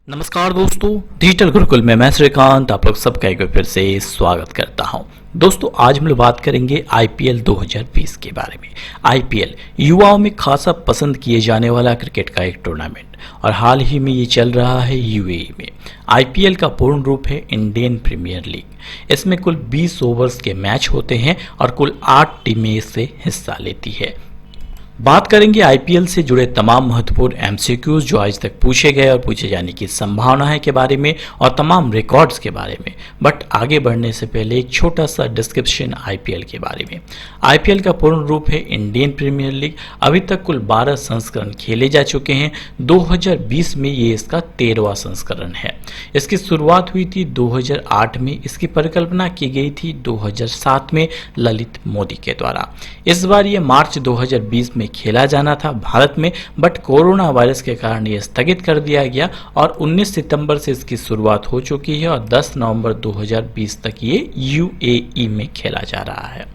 नमस्कार दोस्तों, डिजिटल गुरुकुल में मैं श्रीकांत आप लोग सबका एक बार फिर से स्वागत करता हूं। दोस्तों आज हम लोग बात करेंगे आईपीएल 2020 के बारे में। आईपीएल युवाओं में खासा पसंद किए जाने वाला क्रिकेट का एक टूर्नामेंट और हाल ही में ये चल रहा है यूएई में। आईपीएल का पूर्ण रूप है इंडियन प्रीमियर लीग। इसमें कुल 20 ओवर्स के मैच होते हैं और कुल 8 टीमें इससे हिस्सा लेती है। बात करेंगे आईपीएल से जुड़े तमाम महत्वपूर्ण एमसीक्यूज जो आज तक पूछे गए और पूछे जाने की संभावना है के बारे में और तमाम रिकॉर्ड्स के बारे में। बट आगे बढ़ने से पहले एक छोटा सा डिस्क्रिप्शन आईपीएल के बारे में। आईपीएल का पूर्ण रूप है इंडियन प्रीमियर लीग। अभी तक कुल 12 संस्करण खेले जा चुके हैं। 2020 में ये इसका 13वां संस्करण है। इसकी शुरुआत हुई थी 2008 में। इसकी परिकल्पना की गई थी 2007 में ललित मोदी के द्वारा। इस बार ये मार्च 2020 में खेला जाना था भारत में, बट कोरोना वायरस के कारण ये स्थगित कर दिया गया और 19 सितंबर से इसकी शुरुआत हो चुकी है और 10 नवंबर 2020 तक ये यूएई में खेला जा रहा है।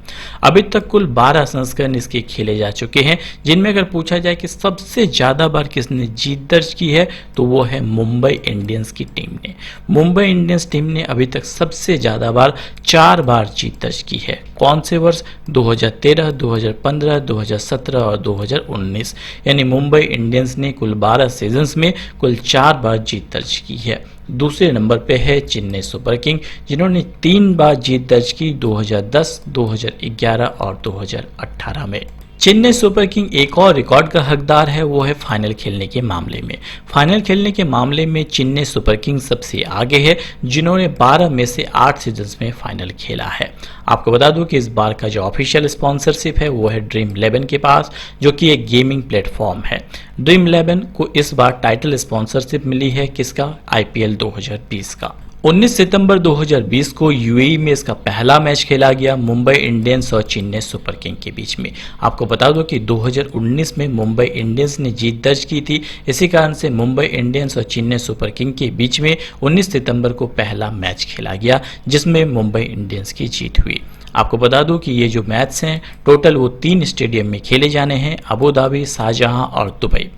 अभी तक कुल 12 संस्करण इसके खेले जा चुके हैं, जिनमें अगर पूछा जाए कि सबसे ज्यादा बार किसने जीत दर्ज की है तो वो है मुंबई इंडियंस की टीम ने। मुंबई इंडियंस टीम ने अभी तक सबसे ज्यादा बार 4 बार जीत दर्ज की है। कौन से वर्ष? 2013, 2015, 2017 और 2019। यानी मुंबई इंडियंस ने कुल 12 सीजन्स में कुल 4 बार जीत दर्ज की है। दूसरे नंबर पे है चेन्नई सुपर किंग, जिन्होंने 3 बार जीत दर्ज की 2010, 2011 और 2018 में। चेन्नई सुपर किंग एक और रिकॉर्ड का हकदार है, वो है फाइनल खेलने के मामले में। फाइनल खेलने के मामले में चेन्नई सुपर किंग सबसे आगे है, जिन्होंने 12 में से 8 सीजन्स में फाइनल खेला है। आपको बता दूं कि इस बार का जो ऑफिशियल स्पॉन्सरशिप है वो है ड्रीम 11 के पास, जो कि एक गेमिंग प्लेटफॉर्म है। ड्रीम 11 को इस बार टाइटल स्पॉन्सरशिप मिली है किसका? आईपीएल 2020 का। 19 सितंबर 2020 को यूएई में इसका पहला मैच खेला गया मुंबई इंडियंस और चेन्नई सुपर किंग के बीच में। आपको बता दो कि 2019 में मुंबई इंडियंस ने जीत दर्ज की थी। इसी कारण से मुंबई इंडियंस और चेन्नई सुपर किंग के बीच में 19 सितंबर को पहला मैच खेला गया, जिसमें मुंबई इंडियंस की जीत हुई। आपको बता दूं कि ये जो मैच हैं टोटल वो 3 स्टेडियम में खेले जाने हैं, अबू धाबी, शाहजहां और दुबई।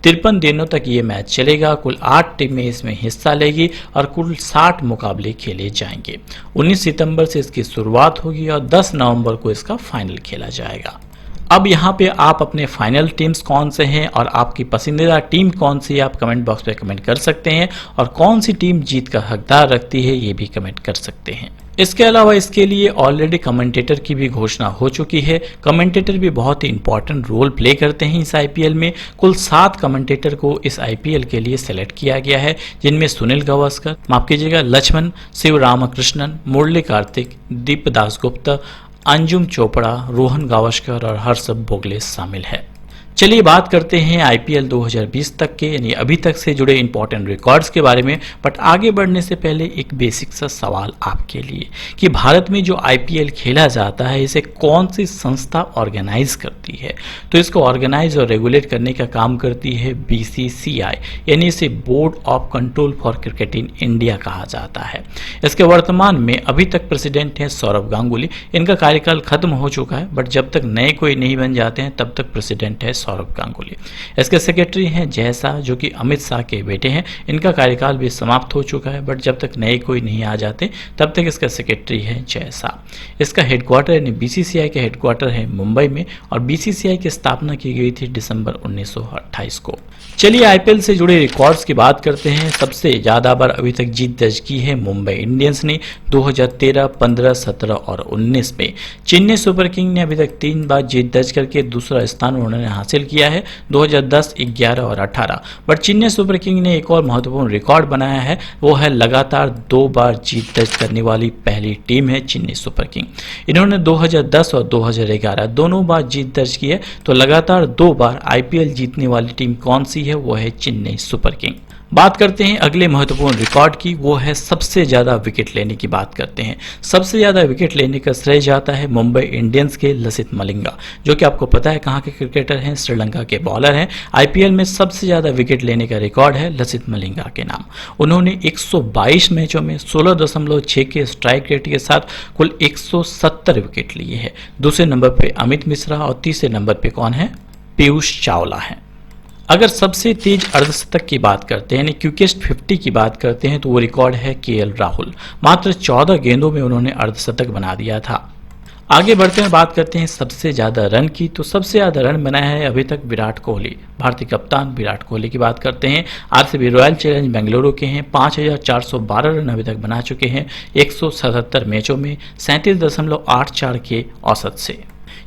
53 दिनों तक ये मैच चलेगा। कुल 8 टीमें इसमें हिस्सा लेगी और कुल 60 मुकाबले खेले जाएंगे। 19 सितंबर से इसकी शुरुआत होगी और 10 नवंबर को इसका फाइनल खेला जाएगा। अब यहाँ पे आप अपने फाइनल टीम्स कौन से हैं और आपकी पसंदीदा टीम कौन सी है आप कमेंट बॉक्स में कमेंट कर सकते हैं, और कौन सी टीम जीत का हकदार रखती है ये भी कमेंट कर सकते हैं। इसके अलावा इसके लिए ऑलरेडी कमेंटेटर की भी घोषणा हो चुकी है। कमेंटेटर भी बहुत ही इंपॉर्टेंट रोल प्ले करते हैं इस आईपीएल में। कुल 7 कमेंटेटर को इस आईपीएल के लिए सेलेक्ट किया गया है, जिनमें सुनील गावस्कर, माफ कीजिएगा लक्ष्मण, शिव रामकृष्णन, मुरली कार्तिक, दीप दासगुप्ता, अंजुम चोपड़ा, रोहन गावस्कर और हर्ष बोगले शामिल है। चलिए बात करते हैं आईपीएल 2020 तक के यानी अभी तक से जुड़े इंपॉर्टेंट रिकॉर्ड्स के बारे में। बट आगे बढ़ने से पहले एक बेसिक सा सवाल आपके लिए कि भारत में जो आईपीएल खेला जाता है इसे कौन सी संस्था ऑर्गेनाइज करती है? तो इसको ऑर्गेनाइज और रेगुलेट करने का काम करती है बीसीसीआई, यानी इसे board of control for cricket in India कहा जाता है। इसके वर्तमान में अभी तक प्रेसिडेंट हैं सौरव गांगुली। इनका कार्यकाल खत्म हो चुका है, बट जब तक नए कोई नहीं बन जाते हैं तब तक प्रेसिडेंट है सौरव गांगुली। इसके सेक्रेटरी हैं जय शाह, जो कि अमित शाह के बेटे हैं। इनका कार्यकाल भी समाप्त हो चुका है, बट जब तक नए कोई नहीं आ जाते तब तक इसका सेक्रेटरी है जय शाह। इसका हेडक्वार्टर यानी बीसीसीआई का हेडक्वार्टर है मुंबई में और बीसीसीआई की स्थापना की गई थी दिसंबर 1928 को। चलिए आईपीएल से जुड़े रिकॉर्ड्स की बात करते हैं। सबसे ज्यादा बार अभी तक जीत दर्ज की है मुंबई इंडियंस ने 2013, 15, 17 और 19 में। चेन्नई सुपर किंग ने अभी तक 3 बार जीत दर्ज करके दूसरा स्थान उन्होंने हासिल किया है 2010, 11 और 18। बट चेन्नई सुपर किंग ने एक और महत्वपूर्ण रिकॉर्ड बनाया है, वो है लगातार 2 बार जीत दर्ज करने वाली पहली टीम है चेन्नई सुपर किंग। इन्होंने 2010 और 2011 दोनों बार जीत दर्ज की है। तो लगातार 2 बार आईपीएल जीतने वाली टीम कौन सी है? वो है चेन्नई सुपर किंग। बात करते हैं अगले महत्वपूर्ण रिकॉर्ड की, वो है सबसे ज्यादा विकेट लेने की बात करते हैं। सबसे ज्यादा विकेट लेने का श्रेय जाता है मुंबई इंडियंस के लसित मलिंगा, जो कि आपको पता है कहाँ के क्रिकेटर हैं, श्रीलंका के बॉलर हैं। आईपीएल में सबसे ज्यादा विकेट लेने का रिकॉर्ड है लसित मलिंगा के नाम। उन्होंने 122 मैचों में 16.6 के स्ट्राइक रेट के साथ कुल 170 विकेट लिए हैं। दूसरे नंबर पे अमित मिश्रा और तीसरे नंबर पे कौन है? पीयूष चावला है। अगर सबसे तेज अर्धशतक की बात करते हैं, यानी क्विकेस्ट 50 की बात करते हैं, तो वो रिकॉर्ड है केएल राहुल। मात्र 14 गेंदों में उन्होंने अर्धशतक बना दिया था। आगे बढ़ते हैं, बात करते हैं सबसे ज्यादा रन की। तो सबसे ज्यादा रन बनाया है अभी तक विराट कोहली, भारतीय कप्तान विराट कोहली की बात करते हैं। आरसीबी रॉयल चैलेंज बेंगलुरु के हैं, 5412 रन अभी तक बना चुके हैं 177 मैचों में 37.84 के औसत से।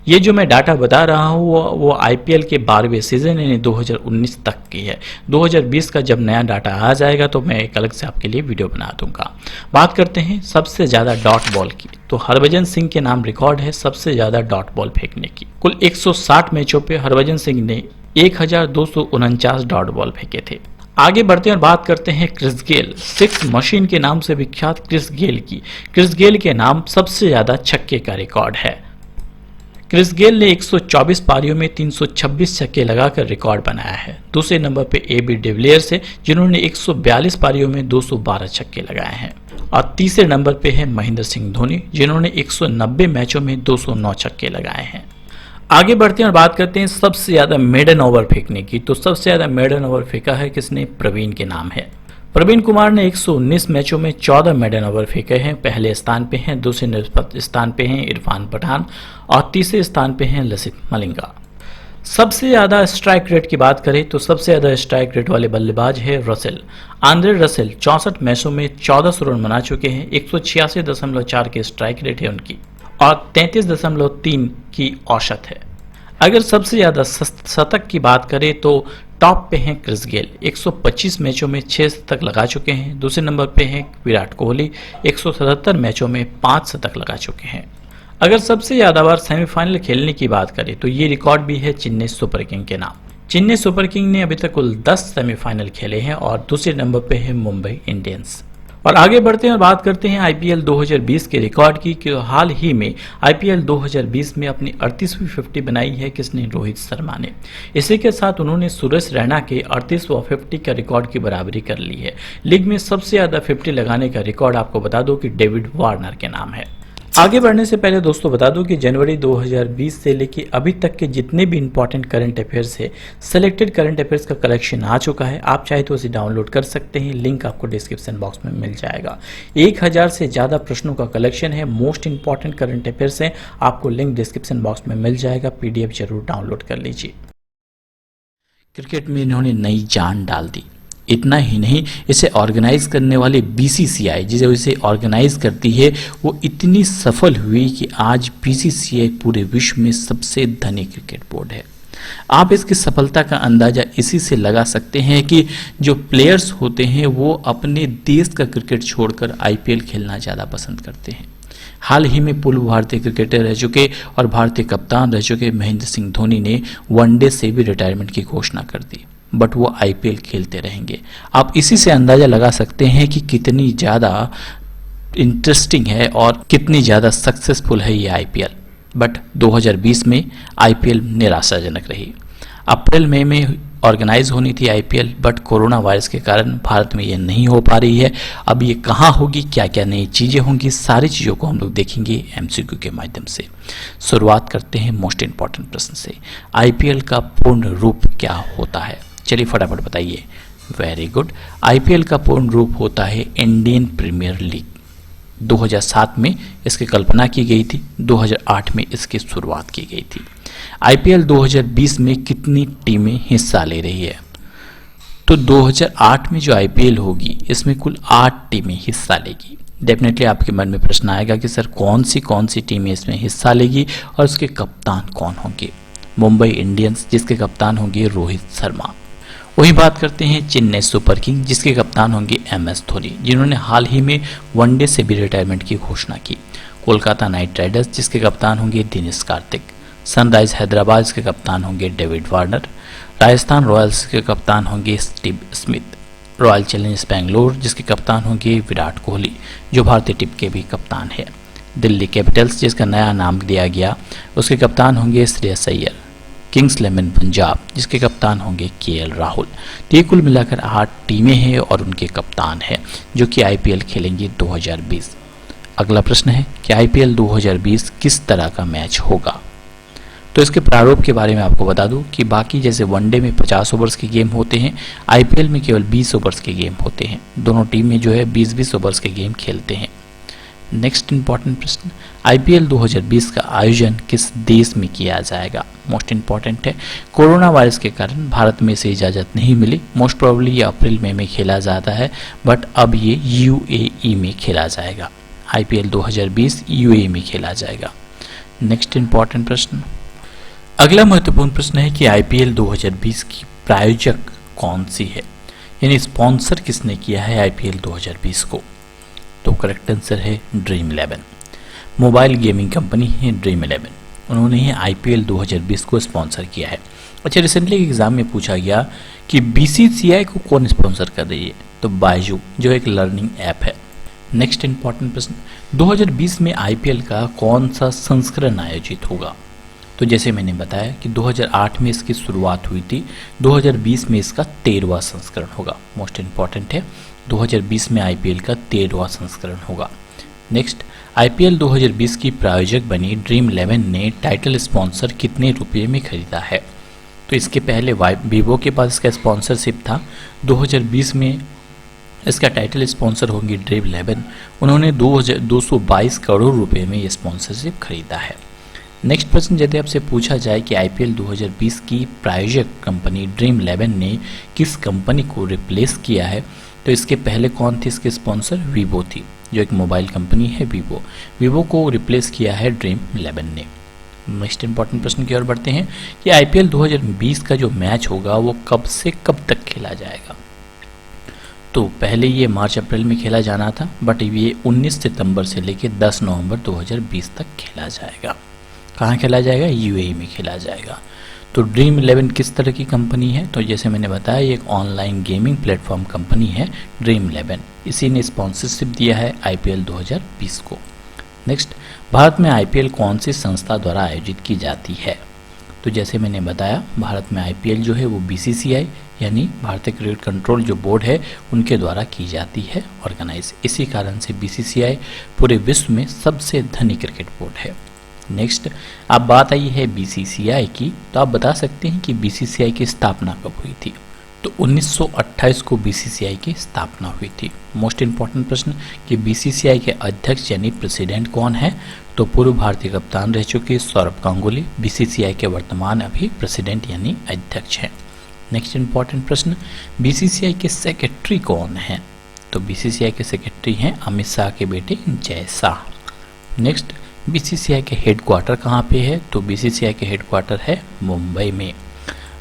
ये जो मैं डाटा बता रहा हूँ वो आईपीएल के 12वें सीजन यानी 2019 तक की है। 2020 का जब नया डाटा आ जाएगा तो मैं एक अलग से आपके लिए वीडियो बना दूंगा। बात करते हैं सबसे ज्यादा डॉट बॉल की। तो हरभजन सिंह के नाम रिकॉर्ड है सबसे ज्यादा डॉट बॉल फेंकने की। कुल 160 मैचों पे हरभजन सिंह ने 1249 डॉट बॉल फेंके थे। आगे बढ़ते हैं और बात करते हैं क्रिस गेल, सिक्स मशीन के नाम से विख्यात क्रिस गेल की। क्रिस गेल के नाम सबसे ज्यादा छक्के का रिकॉर्ड है। क्रिस गेल ने 124 पारियों में 326 छक्के लगाकर रिकॉर्ड बनाया है। दूसरे नंबर पे एबी डिविलियर्स है जिन्होंने 142 पारियों में 212 छक्के लगाए हैं। और तीसरे नंबर पे है महेंद्र सिंह धोनी जिन्होंने 190 मैचों में 209 छक्के लगाए हैं। आगे बढ़ते हैं और बात करते हैं सबसे ज्यादा मेडन ओवर फेंकने की। तो सबसे ज्यादा मेडन ओवर फेंका है किसने? प्रवीण के नाम है। प्रवीण कुमार ने 119 मैचों में 14 मेडन ओवर फेंके हैं। पहले स्थान पे हैं, दूसरे स्थान पे हैं इरफान पठान और तीसरे स्थान पे हैं लसित मलिंगा। सबसे ज्यादा स्ट्राइक रेट की बात करें तो सबसे ज्यादा स्ट्राइक रेट वाले बल्लेबाज है रसेल। आंद्रे रसेल 64 मैचों में 1400 रन बना चुके हैं। 186.4 के स्ट्राइक रेट है उनकी और 33.3 की औसत है। अगर सबसे ज्यादा शतक की बात करें तो टॉप पे हैं क्रिस गेल, 125 मैचों में 6 शतक लगा चुके हैं। दूसरे नंबर पे हैं विराट कोहली, 177 मैचों में 5 शतक लगा चुके हैं। अगर सबसे ज्यादा बार सेमीफाइनल खेलने की बात करें तो ये रिकॉर्ड भी है चेन्नई सुपर किंग के नाम। चेन्नई सुपर किंग ने अभी तक कुल 10 सेमीफाइनल खेले हैं और दूसरे नंबर पे है मुंबई इंडियंस। और आगे बढ़ते हैं और बात करते हैं आईपीएल 2020 के रिकॉर्ड की कि हाल ही में आईपीएल 2020 में अपनी 38वीं 50 बनाई है किसने? रोहित शर्मा ने। इसी के साथ उन्होंने सुरेश रैना के 38वां 50 का रिकॉर्ड की बराबरी कर ली है। लीग में सबसे ज्यादा 50 लगाने का रिकॉर्ड आपको बता दो कि डेविड वार्नर के नाम है। आगे बढ़ने से पहले दोस्तों बता दूं कि जनवरी 2020 से लेके अभी तक के जितने भी इंपॉर्टेंट करंट अफेयर्स है, सेलेक्टेड करंट अफेयर्स का कलेक्शन आ चुका है। आप चाहे तो उसे डाउनलोड कर सकते हैं, लिंक आपको डिस्क्रिप्शन बॉक्स में मिल जाएगा। 1000 से ज़्यादा प्रश्नों का कलेक्शन है, मोस्ट इंपॉर्टेंट करंट अफेयर्स हैं, आपको लिंक डिस्क्रिप्शन बॉक्स में मिल जाएगा। पीडीएफ जरूर डाउनलोड कर लीजिए। क्रिकेट में इन्होंने नई जान डाल दी। इतना ही नहीं, इसे ऑर्गेनाइज करने वाले बीसीसीआई जिसे इसे ऑर्गेनाइज करती है वो इतनी सफल हुई कि आज बीसीसीआई पूरे विश्व में सबसे धनी क्रिकेट बोर्ड है। आप इसकी सफलता का अंदाजा इसी से लगा सकते हैं कि जो प्लेयर्स होते हैं वो अपने देश का क्रिकेट छोड़कर आईपीएल खेलना ज़्यादा पसंद करते हैं। हाल ही में पूर्व भारतीय क्रिकेटर रह चुके और भारतीय कप्तान रह चुके महेंद्र सिंह धोनी ने वनडे से भी रिटायरमेंट की घोषणा कर दी, बट वो आईपीएल खेलते रहेंगे। आप इसी से अंदाजा लगा सकते हैं कि कितनी ज़्यादा इंटरेस्टिंग है और कितनी ज़्यादा सक्सेसफुल है ये आईपीएल। बट 2020 में आईपीएल निराशाजनक रही। अप्रैल मई में ऑर्गेनाइज होनी थी आईपीएल, बट कोरोना वायरस के कारण भारत में ये नहीं हो पा रही है। अब ये कहाँ होगी, क्या क्या नई चीज़ें होंगी, सारी चीज़ों को हम लोग देखेंगे एमसीक्यू के माध्यम से। शुरुआत करते हैं मोस्ट इंपॉर्टेंट प्रश्न से। आईपीएल का पूर्ण रूप क्या होता है? चलिए फटाफट बताइए। Very good. आईपीएल का पूर्ण रूप होता है इंडियन प्रीमियर लीग। 2007 में इसकी कल्पना की गई थी, 2008 में इसकी शुरुआत की गई थी। आईपीएल 2020 में कितनी टीमें हिस्सा ले रही है? तो 2008 में जो आईपीएल होगी इसमें कुल 8 टीमें हिस्सा लेगी। डेफिनेटली आपके मन में प्रश्न आएगा कि सर कौन सी टीमें इसमें हिस्सा लेगी और उसके कप्तान कौन होंगे? मुंबई इंडियंस जिसके कप्तान होंगे रोहित शर्मा। वही बात करते हैं चेन्नई सुपर किंग जिसके कप्तान होंगे एमएस धोनी जिन्होंने हाल ही में वनडे से भी रिटायरमेंट की घोषणा की। कोलकाता नाइट राइडर्स जिसके कप्तान होंगे दिनेश कार्तिक। सनराइज हैदराबाद के कप्तान होंगे डेविड वार्नर। राजस्थान रॉयल्स के कप्तान होंगे Steve Smith. Royal Challengers Bangalore जिसके कप्तान होंगे विराट कोहली जो भारतीय टीम के भी कप्तान है। दिल्ली कैपिटल्स जिसका नया नाम दिया गया उसके कप्तान होंगे श्रेयस अय्यर। किंग्स 11 पंजाब जिसके कप्तान होंगे केएल राहुल। तो ये कुल मिलाकर 8 टीमें हैं और उनके कप्तान हैं जो कि आईपीएल खेलेंगे 2020। अगला प्रश्न है कि आईपीएल 2020 किस तरह का मैच होगा? तो इसके प्रारूप के बारे में आपको बता दूं कि बाकी जैसे वनडे में 50 ओवर्स के गेम होते हैं, आईपीएल में केवल 20 ओवर्स के गेम होते हैं। दोनों टीम में जो है 20-20 ओवर्स के गेम खेलते हैं। नेक्स्ट इंपॉर्टेंट प्रश्न, आईपीएल 2020 का आयोजन किस देश में किया जाएगा? मोस्ट इंपॉर्टेंट है, कोरोना वायरस के कारण भारत में इसे इजाज़त नहीं मिली। मोस्ट प्रोबेबली ये अप्रैल मई में खेला जाता है, बट अब ये यूएई में खेला जाएगा। आईपीएल 2020 यूएई में खेला जाएगा। नेक्स्ट इंपॉर्टेंट प्रश्न, अगला महत्वपूर्ण प्रश्न है कि आईपीएल 2020 की प्रायोजक कौन सी है, यानी स्पॉन्सर किसने किया है आईपीएल 2020 को? तो करेक्ट आंसर है ड्रीम 11। मोबाइल गेमिंग कंपनी है ड्रीम 11, उन्होंने ही आईपीएल 2020 को स्पॉन्सर किया है। अच्छा, रिसेंटली एग्जाम में पूछा गया कि बीसीसीआई को कौन स्पॉन्सर कर रही है? तो बायजू, जो एक लर्निंग ऐप है। नेक्स्ट इंपॉर्टेंट प्रश्न, 2020 में आईपीएल का कौन सा संस्करण आयोजित होगा? तो जैसे मैंने बताया कि 2008 में इसकी शुरुआत हुई थी, 2020 में इसका 13वां संस्करण होगा। मोस्ट इंपॉर्टेंट है, 2020 में आईपीएल का 13वां संस्करण होगा। नेक्स्ट, आईपीएल 2020 की प्रायोजक बनी ड्रीम 11 ने टाइटल स्पॉन्सर कितने रुपये में खरीदा है? तो इसके पहले वीवो के पास इसका स्पॉन्सरशिप था। 2020 में इसका टाइटल स्पॉन्सर होंगी ड्रीम 11, उन्होंने 222 करोड़ रुपए में ये स्पॉन्सरशिप खरीदा है। नेक्स्ट प्रश्न, यदि आपसे पूछा जाए कि आईपीएल 2020 की प्रायोजक कंपनी ड्रीम 11 ने किस कंपनी को रिप्लेस किया है? तो इसके पहले कौन थी इसके स्पॉन्सर? वीवो थी, जो एक मोबाइल कंपनी है वीवो। वीवो को रिप्लेस किया है ड्रीम 11 ने। नेक्स्ट इंपॉर्टेंट प्रश्न की ओर बढ़ते हैं कि आईपीएल 2020 का जो मैच होगा वो कब से कब तक खेला जाएगा? तो पहले ये मार्च अप्रैल में खेला जाना था, बट ये 19 सितंबर से लेकर 10 नवंबर 2020 तक खेला जाएगा। कहाँ खेला जाएगा? यूएई में खेला जाएगा। तो ड्रीम 11 किस तरह की कंपनी है? तो जैसे मैंने बताया, ये एक ऑनलाइन गेमिंग प्लेटफॉर्म कंपनी है ड्रीम 11, इसी ने स्पॉन्सरशिप दिया है आईपीएल 2020 को। नेक्स्ट, भारत में आईपीएल कौन सी संस्था द्वारा आयोजित की जाती है? तो जैसे मैंने बताया, भारत में आईपीएल जो है वो बीसीसीआई यानी भारतीय क्रिकेट कंट्रोल जो बोर्ड है उनके द्वारा की जाती है ऑर्गेनाइज। इसी कारण से बीसीसीआई पूरे विश्व में सबसे धनी क्रिकेट बोर्ड है। नेक्स्ट, अब बात आई है बीसीसीआई की, तो आप बता सकते हैं कि बीसीसीआई की स्थापना कब हुई थी? तो 1928 को बीसीसीआई की स्थापना हुई थी। मोस्ट इंपॉर्टेंट प्रश्न कि बीसीसीआई के अध्यक्ष यानी प्रेसिडेंट कौन है? तो पूर्व भारतीय कप्तान रह चुके सौरभ गांगुली बीसीसीआई के वर्तमान अभी प्रेसिडेंट यानी अध्यक्ष हैं। नेक्स्ट इंपॉर्टेंट प्रश्न, बीसीसीआई के सेक्रेटरी कौन हैं? तो बीसीसीआई के सेक्रेटरी हैं अमित शाह के बेटे जय शाह। नेक्स्ट, बीसीसीआई के हेडक्वार्टर कहाँ पे है? तो बीसीसीआई के हेडक्वार्टर है मुंबई में।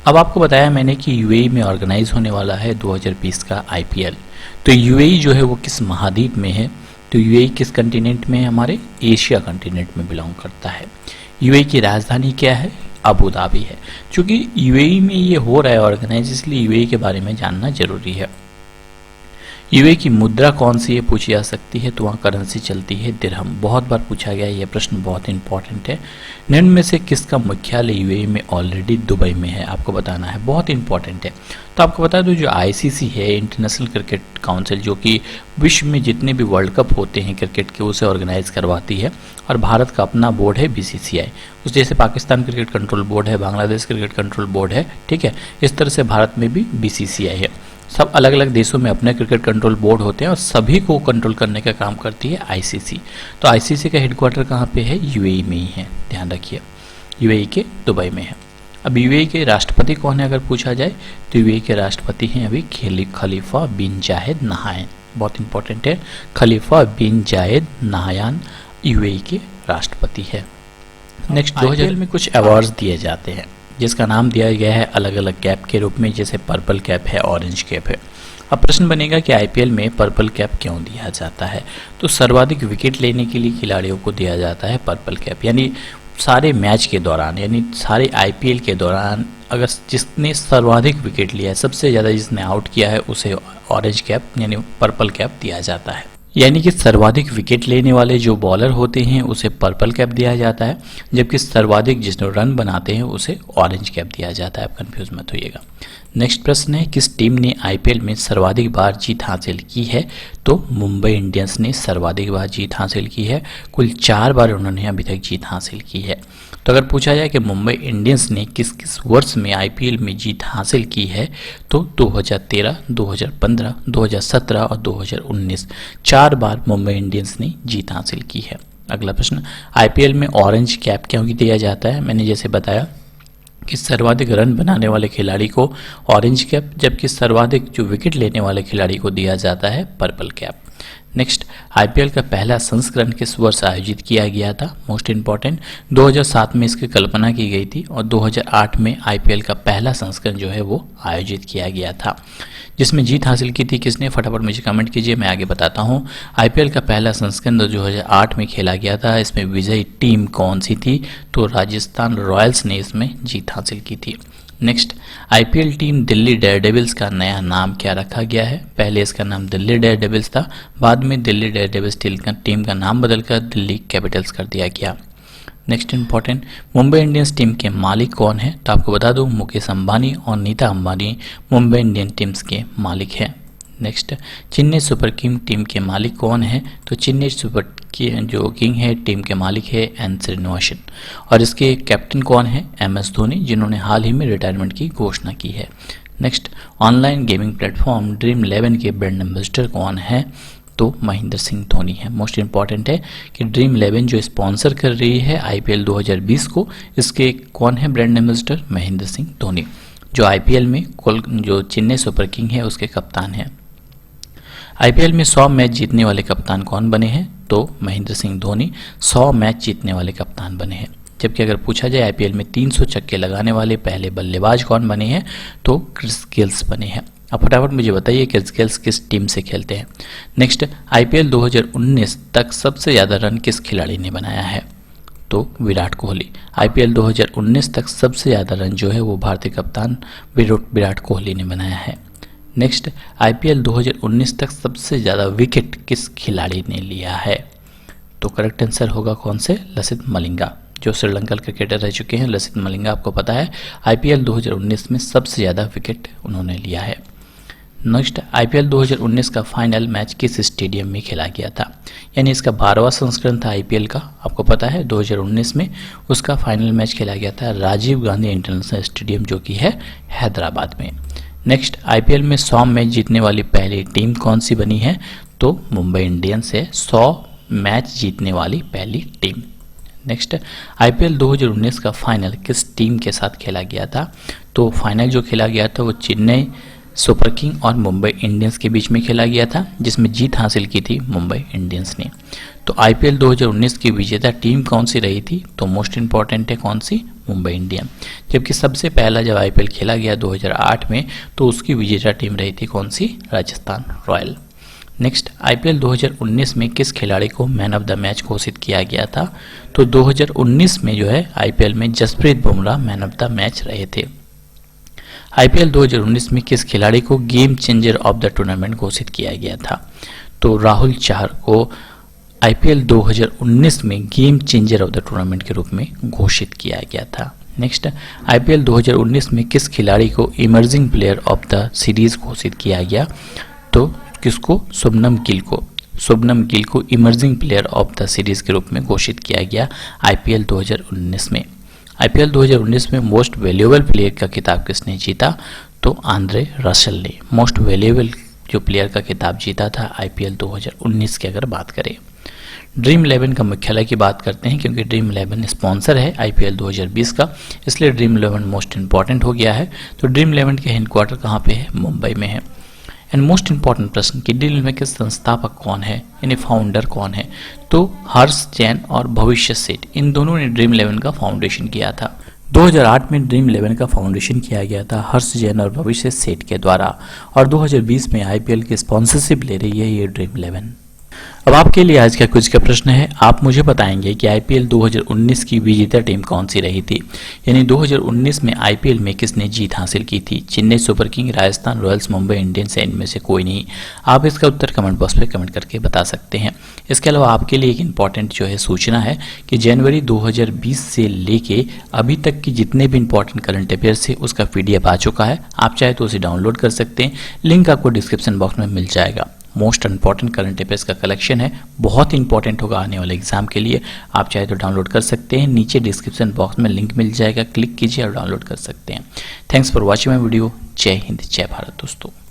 अब आपको बताया मैंने कि यूएई में ऑर्गेनाइज होने वाला है 2020 का आईपीएल। तो यूएई जो है वो किस महाद्वीप में है? तो यूएई किस कंटिनेंट में है? हमारे एशिया कंटिनेंट में बिलोंग करता है। यूएई की राजधानी क्या है? अबू धाबी है। क्योंकि यूएई में ये हो रहा है ऑर्गेनाइज, इसलिए यूएई के बारे में जानना जरूरी है। यूएई की मुद्रा कौन सी है पूछी जा सकती है, तो वहाँ करेंसी चलती है दिरहम। बहुत बार पूछा गया ये प्रश्न, बहुत इंपॉर्टेंट है। निम्न में से किसका मुख्यालय यूएई में ऑलरेडी दुबई में है? आपको बताना है, बहुत इंपॉर्टेंट है। तो आपको बता दो, जो आईसीसी है इंटरनेशनल क्रिकेट काउंसिल, जो कि विश्व में जितने भी वर्ल्ड कप होते हैं क्रिकेट के उसे ऑर्गेनाइज करवाती है, और भारत का अपना बोर्ड है बीसीसीआई। उस जैसे पाकिस्तान क्रिकेट कंट्रोल बोर्ड है, बांग्लादेश क्रिकेट कंट्रोल बोर्ड है, ठीक है, इस तरह से भारत में भी बीसीसीआई है। सब अलग अलग देशों में अपने क्रिकेट कंट्रोल बोर्ड होते हैं और सभी को कंट्रोल करने का काम करती है आईसीसी। तो आईसीसी का हेडक्वार्टर कहाँ पे है? यूएई में ही है, ध्यान रखिए, यूएई के दुबई में है। अब यूएई के राष्ट्रपति कौन है अगर पूछा जाए, तो यूएई के राष्ट्रपति हैं अभी खलीफा बिन जायद नहायान। बहुत इंपॉर्टेंट है, खलीफा बिन जायद नहायान यूएई के राष्ट्रपति है। नेक्स्ट, 2000 में कुछ अवार्ड्स दिए जाते हैं जिसका नाम दिया गया है अलग अलग कैप के रूप में, जैसे पर्पल कैप है, ऑरेंज कैप है। अब प्रश्न बनेगा कि आईपीएल में पर्पल कैप क्यों दिया जाता है? तो सर्वाधिक विकेट लेने के लिए खिलाड़ियों को दिया जाता है पर्पल कैप, यानी सारे मैच के दौरान, यानी सारे आईपीएल के दौरान अगर जिसने सर्वाधिक विकेट लिया है, सबसे ज़्यादा जिसने आउट किया है, उसे ऑरेंज कैप यानी पर्पल कैप दिया जाता है। यानी कि सर्वाधिक विकेट लेने वाले जो बॉलर होते हैं उसे पर्पल कैप दिया जाता है, जबकि सर्वाधिक जिसने रन बनाते हैं उसे ऑरेंज कैप दिया जाता है। आप कंफ्यूज मत होइएगा। नेक्स्ट प्रश्न है, किस टीम ने आईपीएल में सर्वाधिक बार जीत हासिल की है? तो मुंबई इंडियंस ने सर्वाधिक बार जीत हासिल की है। कुल 4 बार उन्होंने अभी तक जीत हासिल की है। तो अगर पूछा जाए कि मुंबई इंडियंस ने किस किस वर्ष में आईपीएल में जीत हासिल की है, तो 2013, 2015, 2017 और 2019 4 बार मुंबई इंडियंस ने जीत हासिल की है। अगला प्रश्न, आईपीएल में ऑरेंज कैप क्यों दिया जाता है? मैंने जैसे बताया कि सर्वाधिक रन बनाने वाले खिलाड़ी को ऑरेंज कैप, जबकि सर्वाधिक जो विकेट लेने वाले खिलाड़ी को दिया जाता है पर्पल कैप। नेक्स्ट, आईपीएल का पहला संस्करण किस वर्ष आयोजित किया गया था? मोस्ट इंपॉर्टेंट, 2007 में इसकी कल्पना की गई थी और 2008 में आईपीएल का पहला संस्करण जो है वो आयोजित किया गया था। जिसमें जीत हासिल की थी किसने? फटाफट मुझे कमेंट कीजिए, मैं आगे बताता हूँ। आईपीएल का पहला संस्करण 2008 में खेला गया था। इसमें विजयी टीम कौन सी थी? तो राजस्थान रॉयल्स ने इसमें जीत हासिल की थी। Next, IPL team Delhi Daredevils का नया नाम क्या रखा गया है? पहले इसका नाम दिल्ली डेयरडेविल्स था, बाद में दिल्ली डेयरडेविल्स टीम का नाम बदलकर दिल्ली कैपिटल्स कर दिया गया। Next important, Mumbai Indians team के मालिक कौन है? तो आपको बता दूं, मुकेश अंबानी और नीता अंबानी मुंबई इंडियन टीम्स के मालिक हैं। Next, Chennai super king team के मालिक कौन है? तो चेन्नई सुपर की जो किंग है टीम के मालिक है एन श्रीनिवासन, और इसके कैप्टन कौन है? MS धोनी, जिन्होंने हाल ही में रिटायरमेंट की घोषणा की है। Next, online gaming platform dream 11 के ब्रांड एम्बेसडर कौन है? तो महेंद्र सिंह धोनी है। मोस्ट इंपॉर्टेंट है कि ड्रीम 11 जो स्पॉन्सर कर रही है आईपीएल 2020 को, इसके कौन है ब्रांड एम्बेसडर? महेंद्र सिंह धोनी, जो आईपीएल में जो चेन्नई सुपर किंग है उसके कप्तान हैं। आईपीएल में 100 मैच जीतने वाले कप्तान कौन बने हैं? तो महेंद्र सिंह धोनी 100 मैच जीतने वाले कप्तान बने हैं। जबकि अगर पूछा जाए आईपीएल में 300 छक्के लगाने वाले पहले बल्लेबाज कौन बने हैं? तो क्रिस गेल्स बने हैं। अब फटाफट मुझे बताइए क्रिस गेल्स किस टीम से खेलते हैं। नेक्स्ट, आईपीएल 2019 तक सबसे ज़्यादा रन किस खिलाड़ी ने बनाया है? तो विराट कोहली। आईपीएल 2019 तक सबसे ज़्यादा रन जो है वो भारतीय कप्तान विराट कोहली ने बनाया है। नेक्स्ट, आईपीएल 2019 तक सबसे ज़्यादा विकेट किस खिलाड़ी ने लिया है? तो करेक्ट आंसर होगा कौन से? लसित मलिंगा, जो श्रीलंकन क्रिकेटर रह चुके हैं। लसित मलिंगा आपको पता है आईपीएल 2019 में सबसे ज़्यादा विकेट उन्होंने लिया है। नेक्स्ट, आईपीएल 2019 का फाइनल मैच किस स्टेडियम में खेला गया था? यानी इसका 12वां संस्करण था आईपीएल का, आपको पता है 2019 में उसका फाइनल मैच खेला गया था राजीव गांधी इंटरनेशनल स्टेडियम, जो कि है हैदराबाद में। नेक्स्ट, आईपीएल में 100 मैच जीतने वाली पहली टीम कौन सी बनी है? तो मुंबई इंडियंस है 100 मैच जीतने वाली पहली टीम। नेक्स्ट, आईपीएल 2019 का फाइनल किस टीम के साथ खेला गया था? तो फाइनल जो खेला गया था वो चेन्नई सुपर किंग और मुंबई इंडियंस के बीच में खेला गया था, जिसमें जीत हासिल की थी मुंबई इंडियंस ने। तो आईपीएल 2019 की विजेता टीम कौन सी रही थी? तो मोस्ट इंपॉर्टेंट है कौन सी? मुंबई इंडियन। जबकि सबसे पहला जब आईपीएल खेला गया 2008 में, तो उसकी विजेता टीम रही थी कौन सी? राजस्थान रॉयल। नेक्स्ट, आईपीएल 2019 में किस खिलाड़ी को मैन ऑफ द मैच घोषित किया गया था? तो 2019 में जो है आईपीएल में Jasprit Bumrah man of the match रहे थे। आईपीएल 2019 में किस खिलाड़ी को game changer of the tournament घोषित किया गया था? तो राहुल चहर को आईपीएल 2019 में game changer of the tournament के रूप में घोषित किया गया था। नेक्स्ट, आईपीएल 2019 में किस खिलाड़ी को emerging player of the series घोषित किया गया? तो किसको? शुभमन गिल को emerging player of the series के रूप में घोषित किया गया आईपीएल 2019 में। आईपीएल 2019 में मोस्ट वैल्यूएबल प्लेयर का खिताब किसने जीता? तो आंद्रे रसल ने मोस्ट वैल्यूएबल जो प्लेयर का खिताब जीता था आईपीएल 2019 की अगर बात करें। ड्रीम 11 का मुख्यालय की बात करते हैं, क्योंकि ड्रीम 11 स्पॉन्सर है आईपीएल 2020 का, इसलिए ड्रीम 11 मोस्ट इंपॉर्टेंट हो गया है। तो ड्रीम 11 के हेडक्वार्टर कहाँ पे है? मुंबई में है। एंड मोस्ट इंपॉर्टेंट प्रश्न कि ड्रीम 11 के संस्थापक कौन है, यानी फाउंडर कौन है? तो हर्ष जैन और भविष्य सेठ, इन दोनों ने ड्रीम 11 का फाउंडेशन किया था। 2008 में ड्रीम 11 का फाउंडेशन किया गया था हर्ष जैन और भविष्य सेठ के द्वारा, और 2020 में आईपीएल की स्पॉन्सरशिप ले रही है ये ड्रीम 11। अब आपके लिए आज का क्विज का प्रश्न है, आप मुझे बताएंगे कि आईपीएल 2019 की विजेता टीम कौन सी रही थी। यानी 2019 में आईपीएल में किसने जीत हासिल की थी, Chennai super king, Rajasthan Royals, Mumbai Indians या इनमें से कोई नहीं। आप इसका उत्तर कमेंट बॉक्स में कमेंट करके बता सकते हैं। इसके अलावा आपके लिए एक इंपॉर्टेंट जो है सूचना है कि जनवरी 2020 से लेके अभी तक की जितने भी इंपॉर्टेंट करंट अफेयर्स है उसका पीडीएफ आ चुका है। आप चाहे तो उसे डाउनलोड कर सकते हैं, लिंक आपको डिस्क्रिप्शन बॉक्स में मिल जाएगा। मोस्ट इंपॉर्टेंट करंट अफेयर्स का कलेक्शन है, बहुत इंपॉर्टेंट होगा आने वाले एग्जाम के लिए। आप चाहे तो डाउनलोड कर सकते हैं, नीचे डिस्क्रिप्शन बॉक्स में लिंक मिल जाएगा, क्लिक कीजिए और डाउनलोड कर सकते हैं। Thanks for watching my video. जय हिंद, जय भारत दोस्तों।